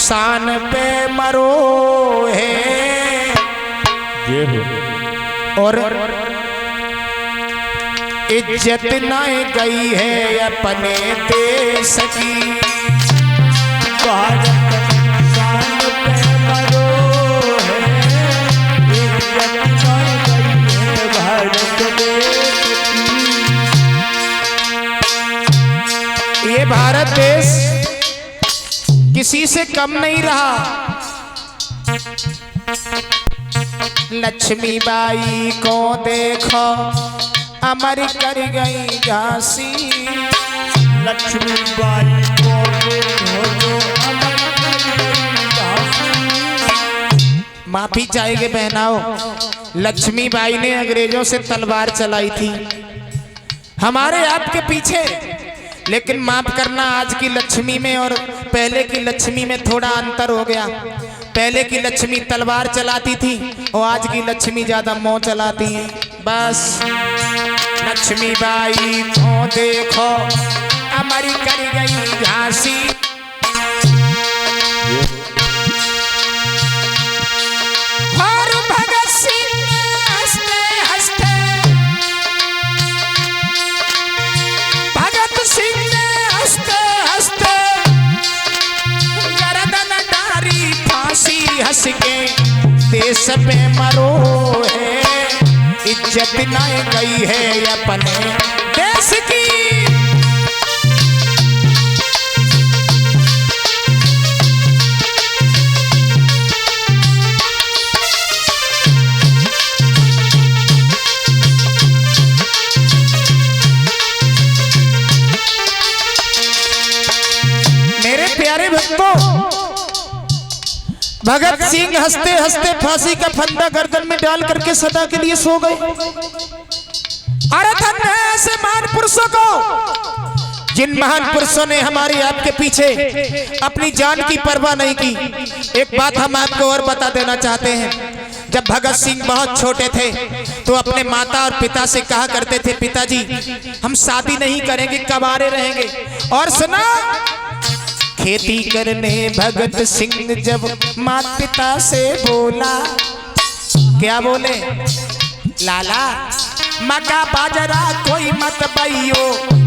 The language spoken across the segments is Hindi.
शान पे मरो है और इज्जत न गई है अपने देश की। भारत शान पे मरो है, इज्जत न गई है भारत देश की। ये भारत देश किसी से कम नहीं रहा। लक्ष्मीबाई को देखो अमर कर गई झांसी। लक्ष्मीबाई को देखो जो अमर कर गई झांसी। माफी चाहेंगे बहनाओं, लक्ष्मीबाई ने अंग्रेजों से तलवार चलाई थी हमारे आपके पीछे, लेकिन माफ करना आज की लक्ष्मी में और पहले की लक्ष्मी में थोड़ा अंतर हो गया। पहले की लक्ष्मी तलवार चलाती थी और आज की लक्ष्मी ज्यादा मोह चलाती है। बस लक्ष्मीबाई को देखो अमर कर गई झांसी। और भगत सिंह हंसते हंसते, भगत सिंह ने हंसते हंसते गर्दन डारी फांसी। हंस के देश पे मरो है, इज्जत न गई है अपने देश की। मेरे प्यारे भक्तों, भगत सिंह हंसते हंसते फांसी का फंदा गर्दन में डाल करके सदा के लिए सो गए। अरे धन्य है ऐसे महान पुरुषों को, जिन महान पुरुषों ने हमारे आपके पीछे अपनी जान की परवाह नहीं की। एक बात हम आपको और बता देना चाहते हैं, जब भगत सिंह बहुत छोटे थे तो अपने माता और पिता से कहा करते थे, पिताजी हम शादी नहीं करेंगे, कबारे रहेंगे। और सुना, खेती करने भगत सिंह जब माता पिता से बोला, क्या बोले? लाला मक्का बाजरा कोई मत बइयो,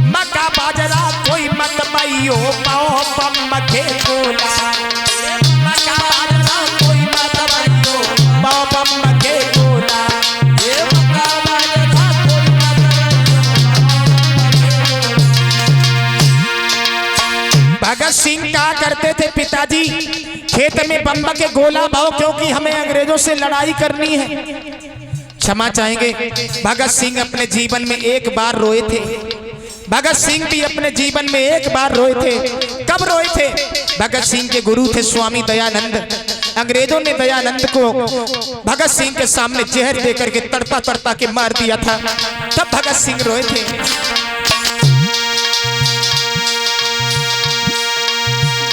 मक्का बाजरा कोई मत बइयो, पाओ पम के बोला। मक्का बाजरा कोई मत बइयो, पाओ पम के बोला। ये मक्का बाजरा कोई मत बइयो। भगत सिंह कहा करते थे, पिताजी खेत में बम के गोला बाओ, क्योंकि हमें अंग्रेजों से लड़ाई करनी है। क्षमा चाहेंगे, भगत सिंह अपने जीवन में एक बार रोए थे। भगत सिंह भी अपने जीवन में एक बार रोए थे। कब रोए थे? भगत सिंह के गुरु थे स्वामी दयानंद। अंग्रेजों ने दयानंद को भगत सिंह के सामने जहर देकर के तड़पा तड़पा के मार दिया था, तब भगत सिंह रोए थे।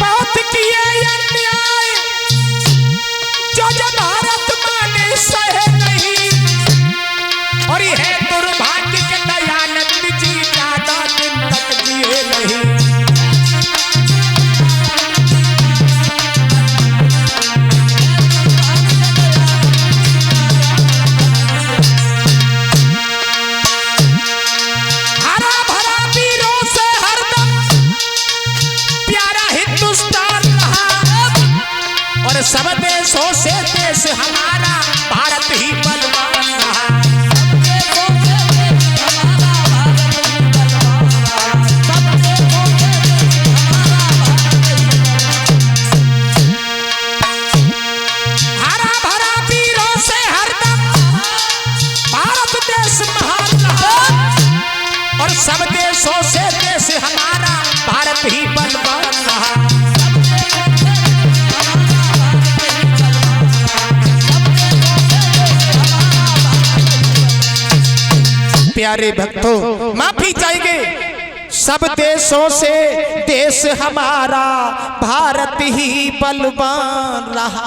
बहुत किया अन्याय जो भारत माने सहे नहीं, और यह दुर्भाग्य के दयानंद जी ज्यादा दिन तक जिए नहीं। हरा भरा वीरों से हरदम प्यारा हिंदुस्तान रहा, और सब देशों से देश हमारा भारत ही बलवान रहा। हरा भरा वीरों से हरदम भारत देश महान रहा, और सब देशों से देश हमारा भारत ही बलवान रहा। प्यारे भक्तों, माफी चाहेंगे, सब देशों से देश हमारा भारत ही बलवान रहा।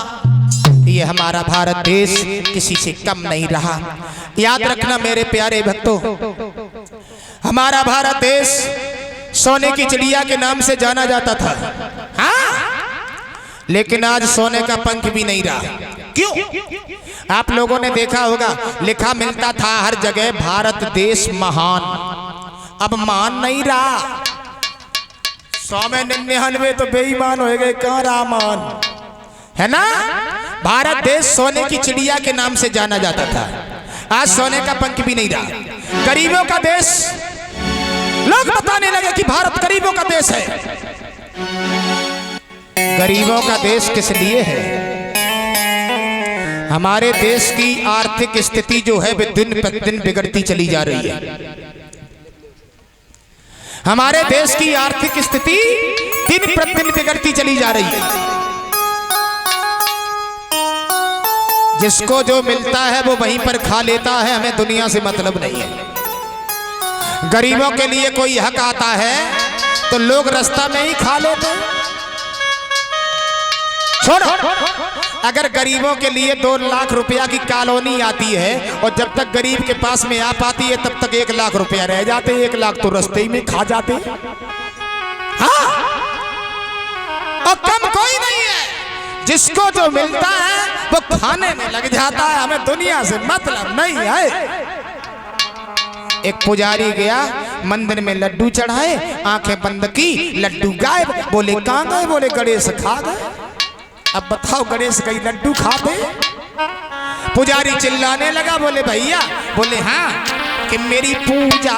ये हमारा भारत देश किसी से कम नहीं रहा। याद रखना मेरे प्यारे भक्तों, हमारा भारत देश सोने की चिड़िया के नाम से जाना जाता था। हाँ, लेकिन आज सोने का पंख भी नहीं रहा। क्यों? आप लोगों ने देखा होगा, लिखा मिलता था हर जगह भारत देश महान, अब मान नहीं रहा। 100 में 99 तो बेईमान हो गए, कहाँ रहा मान, है ना। भारत देश सोने की चिड़िया के नाम से जाना जाता था, आज सोने का पंख भी नहीं रहा। गरीबों का देश, लोग बताने लगे कि भारत गरीबों का देश है। गरीबों का देश किस लिए है? हमारे देश की आर्थिक स्थिति जो है वे दिन प्रतिदिन बिगड़ती चली जा रही है। हमारे देश की आर्थिक स्थिति दिन प्रतिदिन बिगड़ती चली जा रही है। जिसको जो मिलता है वो वहीं पर खा लेता है, हमें दुनिया से मतलब नहीं है। गरीबों के लिए कोई हक आता है तो लोग रास्ता में ही खा लेते हैं। छोड़ो, अगर गरीबों के लिए 2 लाख रुपया की कॉलोनी आती है और जब तक गरीब के पास में आ पाती है तब तक 1 लाख रुपया रह जाते, 1 लाख तो रास्ते में खा जाते। हाँ, और कम कोई नहीं है, जिसको जो मिलता है वो खाने में लग जाता है, हमें दुनिया से मतलब नहीं है। एक पुजारी गया मंदिर में, लड्डू चढ़ाए, आंखें बंद की, लड्डू गायब। बोले कहां गए? बोले गणेश खा गए। अब बताओ, गणेश कई लड्डू खाते? पुजारी चिल्लाने लगा, बोले भैया, बोले हाँ, कि मेरी पूजा